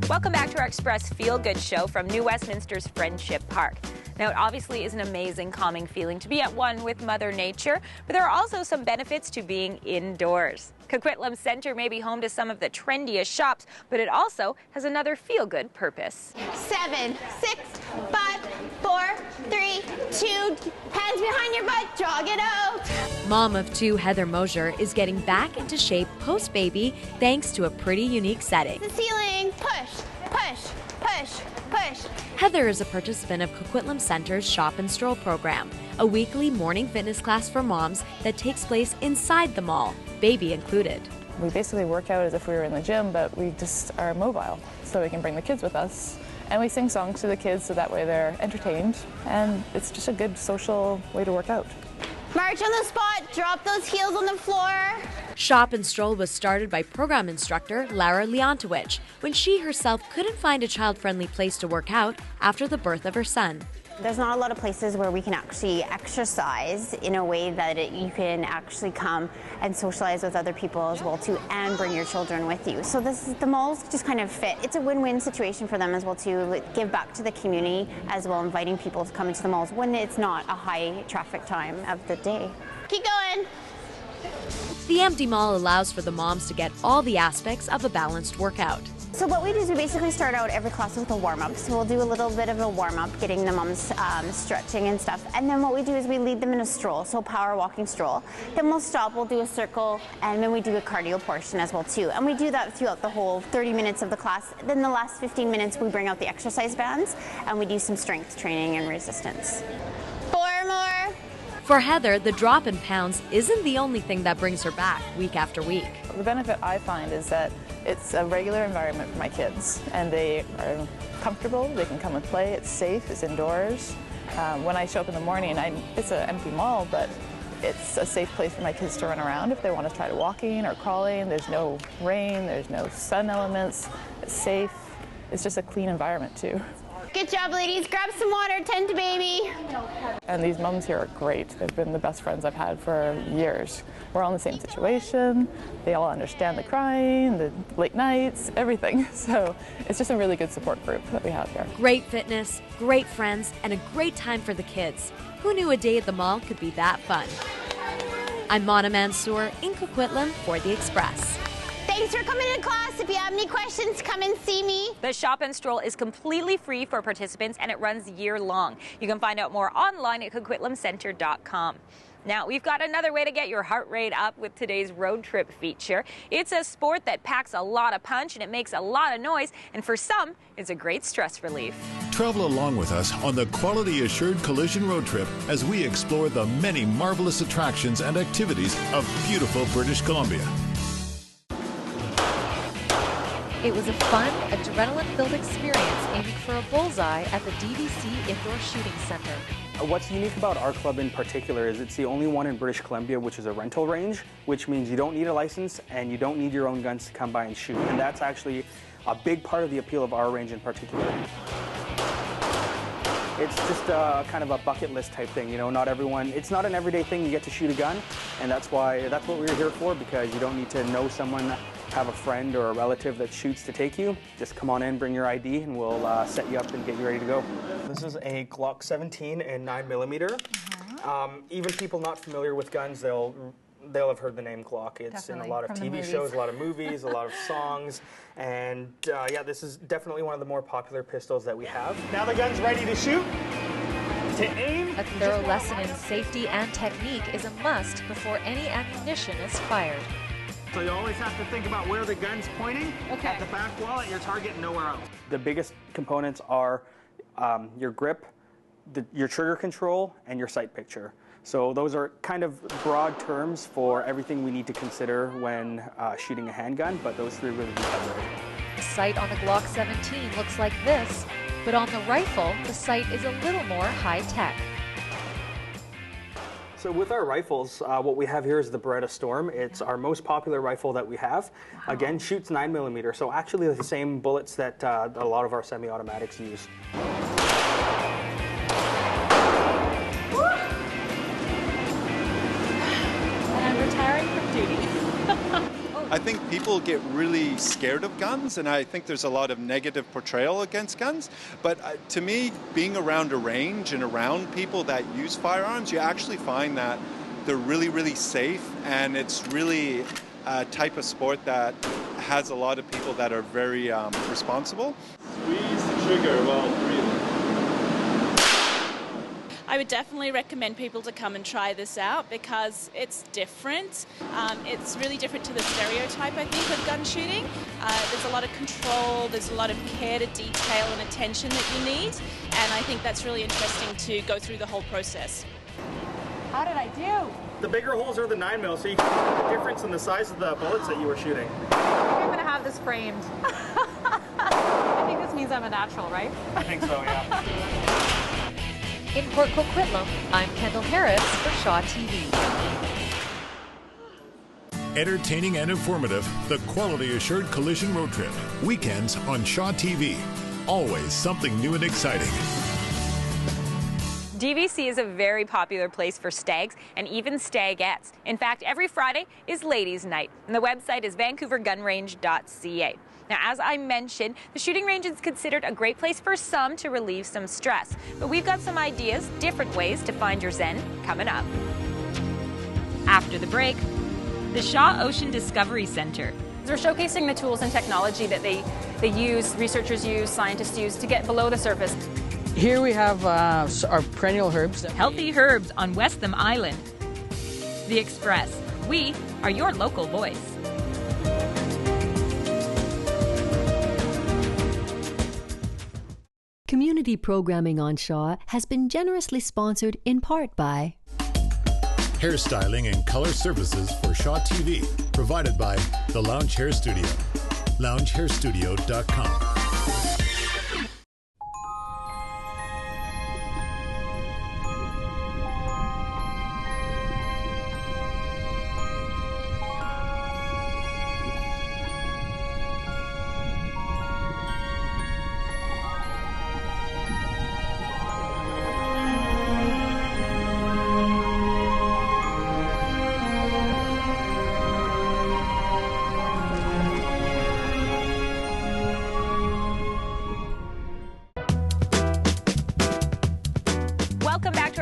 Welcome back to our Express Feel Good show from New Westminster's Friendship Park. Now, it obviously is an amazing, calming feeling to be at one with Mother Nature, but there are also some benefits to being indoors. Coquitlam Centre may be home to some of the trendiest shops, but it also has another feel-good purpose. 7, 6, 5, 4, 3, 2, hands behind your butt, jog it out. Mom of two Heather Mosier is getting back into shape post-baby thanks to a pretty unique setting. The ceiling, push, push, push, push. Heather is a participant of Coquitlam Center's Shop and Stroll program, a weekly morning fitness class for moms that takes place inside the mall, baby included. We basically work out as if we were in the gym, but we just are mobile, so we can bring the kids with us. And we sing songs to the kids so that way they're entertained, and it's just a good social way to work out. March on the spot, drop those heels on the floor. Shop and Stroll was started by program instructor Lara Leontowicz when she herself couldn't find a child-friendly place to work out after the birth of her son. There's not a lot of places where we can actually exercise in a way that you can actually come and socialize with other people as well too, and bring your children with you. So the malls just kind of fit. It's a win-win situation for them as well to give back to the community as well, inviting people to come into the malls when it's not a high traffic time of the day. Keep going. The empty mall allows for the moms to get all the aspects of a balanced workout. So what we do is we basically start out every class with a warm-up. So we'll do a little bit of a warm-up, getting the moms stretching and stuff. And then what we do is we lead them in a stroll, so power walking stroll. Then we'll stop, we'll do a circle, and then we do a cardio portion as well too. And we do that throughout the whole 30 minutes of the class. Then the last 15 minutes we bring out the exercise bands and we do some strength training and resistance. 4 more. For Heather, the drop in pounds isn't the only thing that brings her back week after week. The benefit I find is that it's a regular environment for my kids, and they are comfortable, they can come and play, it's safe, it's indoors. When I show up in the morning, it's an empty mall, but it's a safe place for my kids to run around if they want to try to walking or crawling. There's no rain, there's no sun elements, it's safe. It's just a clean environment too. Good job, ladies. Grab some water, tend to baby. And these mums here are great. They've been the best friends I've had for years. We're all in the same situation. They all understand the crying, the late nights, everything. So it's just a really good support group that we have here. Great fitness, great friends, and a great time for the kids. Who knew a day at the mall could be that fun? I'm Mansour in Coquitlam for The Express. Thanks for coming to class. If you have any questions, come and see me. The Shop and Stroll is completely free for participants and it runs year-long. You can find out more online at coquitlamcenter.com. Now, we've got another way to get your heart rate up with today's road trip feature. It's a sport that packs a lot of punch and it makes a lot of noise, and for some, it's a great stress relief. Travel along with us on the Quality Assured Collision Road Trip as we explore the many marvelous attractions and activities of beautiful British Columbia. It was a fun, adrenaline-filled experience aiming for a bullseye at the DVC Indoor Shooting Centre. What's unique about our club in particular is it's the only one in British Columbia which is a rental range, which means you don't need a license and you don't need your own guns to come by and shoot. And that's actually a big part of the appeal of our range in particular. It's just kind of a bucket list type thing, you know, not everyone, it's not an everyday thing you get to shoot a gun, and that's what we're here for, because you don't need to know someone, have a friend or a relative that shoots to take you. Just come on in, bring your ID, and we'll set you up and get you ready to go. This is a Glock 17 and 9mm. Even people not familiar with guns, they'll have heard the name Glock. It's definitely in a lot of TV shows, a lot of movies, a lot of songs, and yeah, this is definitely one of the more popular pistols that we have. Now the gun's ready to shoot. To aim. A thorough lesson in safety and technique is a must before any ammunition is fired. So you always have to think about where the gun's pointing. Okay. At the back wall, at your target, nowhere else. The biggest components are your grip, your trigger control, and your sight picture. So those are kind of broad terms for everything we need to consider when shooting a handgun, but those three really do cover it. The sight on the Glock 17 looks like this, but on the rifle, the sight is a little more high-tech. So with our rifles, what we have here is the Beretta Storm. It's our most popular rifle that we have. Wow. Again, shoots 9mm, so actually the same bullets that a lot of our semi-automatics use. And I'm retiring from duty. Oh I think people get really scared of guns, and I think there's a lot of negative portrayal against guns. But to me, being around a range and around people that use firearms, you actually find that they're really, really safe, and it's really a type of sport that has a lot of people that are very responsible. Squeeze the trigger while breathing. I would definitely recommend people to come and try this out because it's different. It's really different to the stereotype, I think, of gun shooting. There's a lot of control, there's a lot of care to detail and attention that you need, and I think that's really interesting to go through the whole process. How did I do? The bigger holes are the 9mm, so you can see the difference in the size of the bullets that you were shooting. I think I'm going to have this framed. I think this means I'm a natural, right? I think so, yeah. In Port Coquitlam, I'm Kendall Harris for Shaw TV. Entertaining and informative, the Quality Assured Collision Road Trip. Weekends on Shaw TV. Always something new and exciting. DVC is a very popular place for stags and even stagettes. In fact, every Friday is Ladies' Night, and the website is vancouvergunrange.ca. Now, as I mentioned, the shooting range is considered a great place for some to relieve some stress. But we've got some ideas, different ways to find your zen coming up. After the break, the Shaw Ocean Discovery Centre. We're showcasing the tools and technology that they use, researchers use, scientists use to get below the surface. Here we have our perennial herbs. Healthy herbs on Westham Island. The Express. We are your local voice. Community programming on Shaw has been generously sponsored in part by Hairstyling and color services for Shaw TV, provided by the Lounge Hair Studio. LoungeHairStudio.com.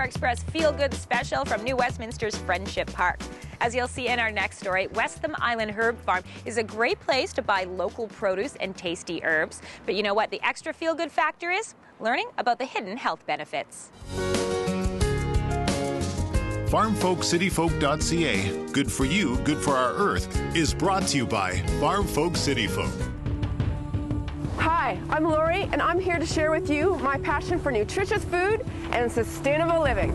Express feel-good special from New Westminster's Friendship Park. As you'll see in our next story, Westham Island Herb Farm is a great place to buy local produce and tasty herbs. But you know what the extra feel-good factor is? Learning about the hidden health benefits. FarmFolkCityFolk.ca, good for you, good for our earth, is brought to you by Farm Folk City Folk. Hi, I'm Lori, and I'm here to share with you my passion for nutritious food and sustainable living.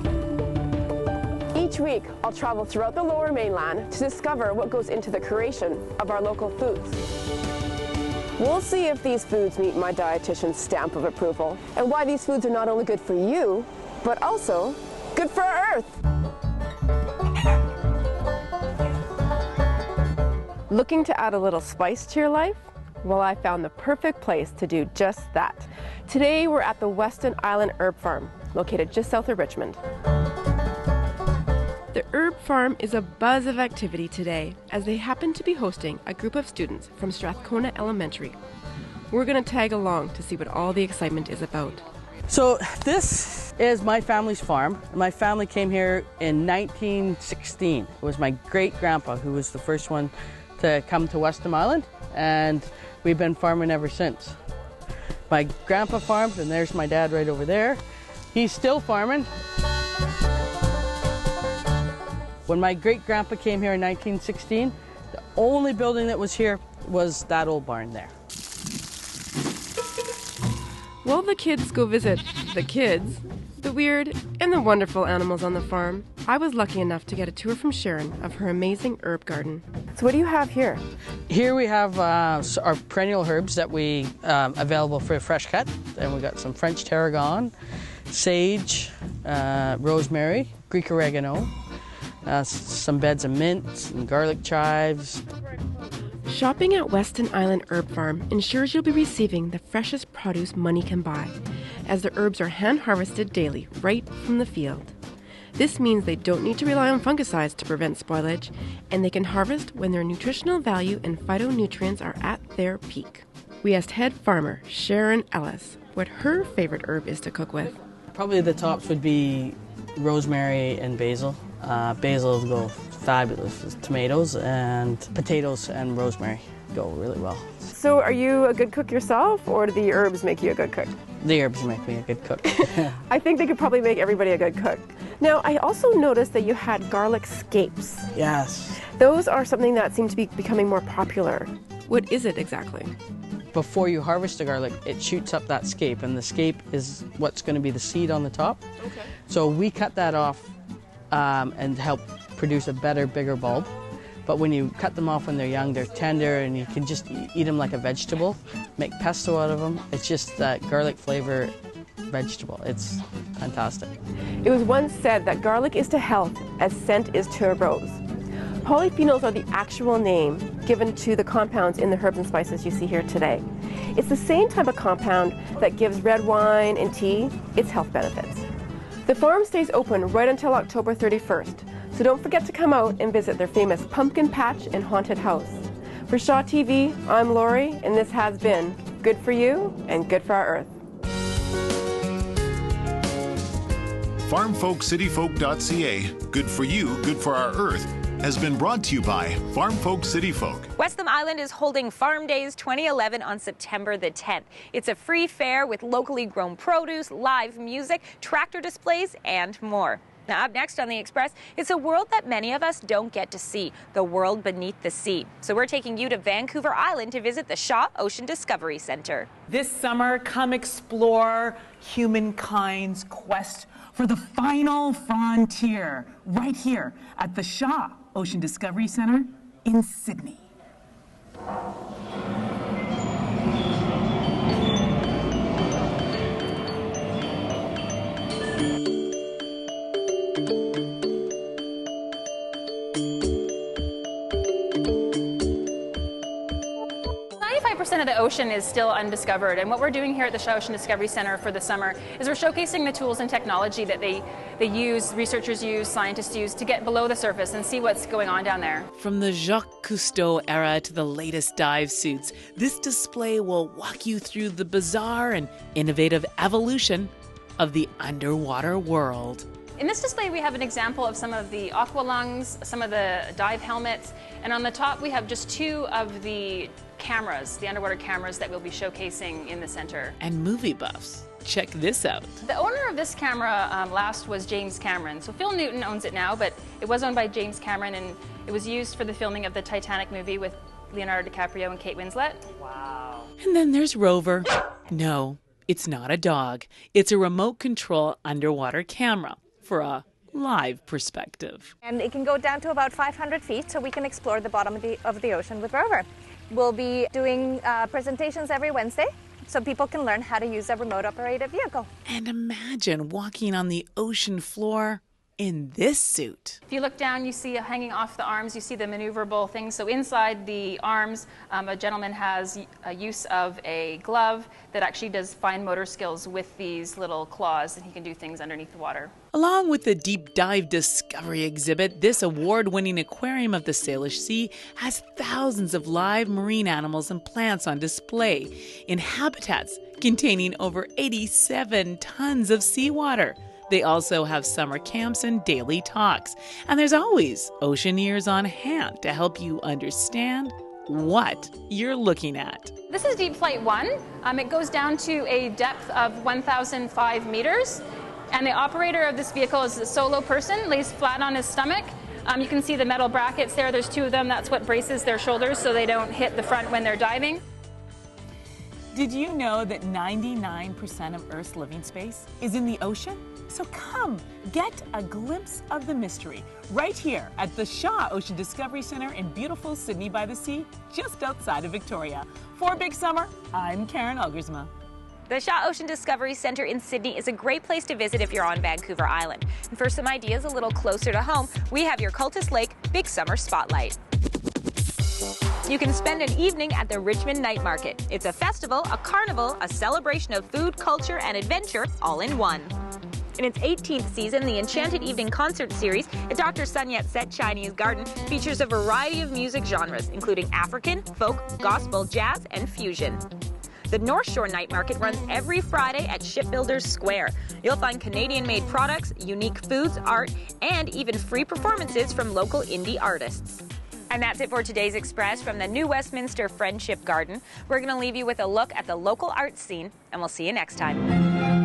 Each week, I'll travel throughout the Lower Mainland to discover what goes into the creation of our local foods. We'll see if these foods meet my dietitian's stamp of approval, and why these foods are not only good for you, but also good for our earth. Looking to add a little spice to your life? Well, I found the perfect place to do just that. Today, we're at the Weston Island Herb Farm, located just south of Richmond. The herb farm is a buzz of activity today, as they happen to be hosting a group of students from Strathcona Elementary. We're going to tag along to see what all the excitement is about. So this is my family's farm. My family came here in 1916. It was my great-grandpa who was the first one to come to Westham Island, and we've been farming ever since. My grandpa farmed, and there's my dad right over there. He's still farming. When my great-grandpa came here in 1916, the only building that was here was that old barn there. While the kids go visit the kids, the weird and the wonderful animals on the farm, I was lucky enough to get a tour from Sharon of her amazing herb garden. So what do you have here? Here we have our perennial herbs that we available for a fresh cut. And we got some French tarragon, sage, rosemary, Greek oregano, some beds of mint and garlic chives. Shopping at Weston Island Herb Farm ensures you'll be receiving the freshest produce money can buy, as the herbs are hand-harvested daily right from the field. This means they don't need to rely on fungicides to prevent spoilage, and they can harvest when their nutritional value and phytonutrients are at their peak. We asked head farmer Sharon Ellis what her favorite herb is to cook with. Probably the tops would be rosemary and basil. Basil will go fabulous with tomatoes, and potatoes and rosemary go really well. So are you a good cook yourself, or do the herbs make you a good cook? The herbs make me a good cook. I think they could probably make everybody a good cook. Now, I also noticed that you had garlic scapes. Yes. Those are something that seem to be becoming more popular. What is it exactly? Before you harvest the garlic, it shoots up that scape, and the scape is what's going to be the seed on the top. Okay. So we cut that off and help produce a better, bigger bulb. But when you cut them off when they're young, they're tender, and you can just eat them like a vegetable, make pesto out of them. It's just that garlic flavor vegetable. It's fantastic. It was once said that garlic is to health as scent is to a rose. Polyphenols are the actual name given to the compounds in the herbs and spices you see here today. It's the same type of compound that gives red wine and tea its health benefits. The farm stays open right until October 31st, so don't forget to come out and visit their famous pumpkin patch and haunted house. For Shaw TV, I'm Lori, and this has been Good for You and Good for Our Earth. FarmFolkCityFolk.ca, good for you, good for our earth, has been brought to you by Farm Folk City Folk. Westham Island is holding Farm Days 2011 on September the 10th. It's a free fair with locally grown produce, live music, tractor displays, and more. Now, up next on The Express, it's a world that many of us don't get to see, the world beneath the sea. So we're taking you to Vancouver Island to visit the Shaw Ocean Discovery Centre. This summer, come explore humankind's quest for the final frontier right here at the Shaw Ocean Discovery Centre in Sydney. 95% of the ocean is still undiscovered, and what we're doing here at the Shaw Ocean Discovery Centre for the summer is we're showcasing the tools and technology that researchers use, scientists use to get below the surface and see what's going on down there. From the Jacques Cousteau era to the latest dive suits, this display will walk you through the bizarre and innovative evolution of the underwater world. In this display, we have an example of some of the aqua lungs, some of the dive helmets, and on the top we have just two of the cameras, the underwater cameras that we'll be showcasing in the center. And movie buffs, check this out. The owner of this camera last was James Cameron. So Phil Newton owns it now, but it was owned by James Cameron, and it was used for the filming of the Titanic movie with Leonardo DiCaprio and Kate Winslet. Wow. And then there's Rover. No, it's not a dog. It's a remote control underwater camera for a live perspective. And it can go down to about 500 feet, so we can explore the bottom of the ocean with Rover. We'll be doing presentations every Wednesday, so people can learn how to use a remote operated vehicle. And imagine walking on the ocean floor in this suit. If you look down, you see hanging off the arms, you see the maneuverable things. So inside the arms, a gentleman has a use of a glove that actually does fine motor skills with these little claws, and he can do things underneath the water. Along with the Deep Dive Discovery exhibit, this award-winning aquarium of the Salish Sea has thousands of live marine animals and plants on display in habitats containing over 87 tons of seawater. They also have summer camps and daily talks. And there's always oceaneers on hand to help you understand what you're looking at. This is Deep Flight 1. It goes down to a depth of 1,005 meters. And the operator of this vehicle is a solo person, lays flat on his stomach. You can see the metal brackets there. There's two of them. That's what braces their shoulders so they don't hit the front when they're diving. Did you know that 99% of Earth's living space is in the ocean? So come, get a glimpse of the mystery right here at the Shaw Ocean Discovery Centre in beautiful Sydney by the Sea, just outside of Victoria. For Big Summer, I'm Karen Elgersma. The Shaw Ocean Discovery Centre in Sydney is a great place to visit if you're on Vancouver Island. And for some ideas a little closer to home, we have your Cultus Lake Big Summer Spotlight. You can spend an evening at the Richmond Night Market. It's a festival, a carnival, a celebration of food, culture, and adventure all in one. In its 18th season, the Enchanted Evening Concert Series at Dr. Sun Yat-sen Chinese Garden features a variety of music genres, including African, folk, gospel, jazz, and fusion. The North Shore Night Market runs every Friday at Shipbuilders Square. You'll find Canadian-made products, unique foods, art, and even free performances from local indie artists. And that's it for today's Express from the New Westminster Friendship Garden. We're going to leave you with a look at the local art scene, and we'll see you next time.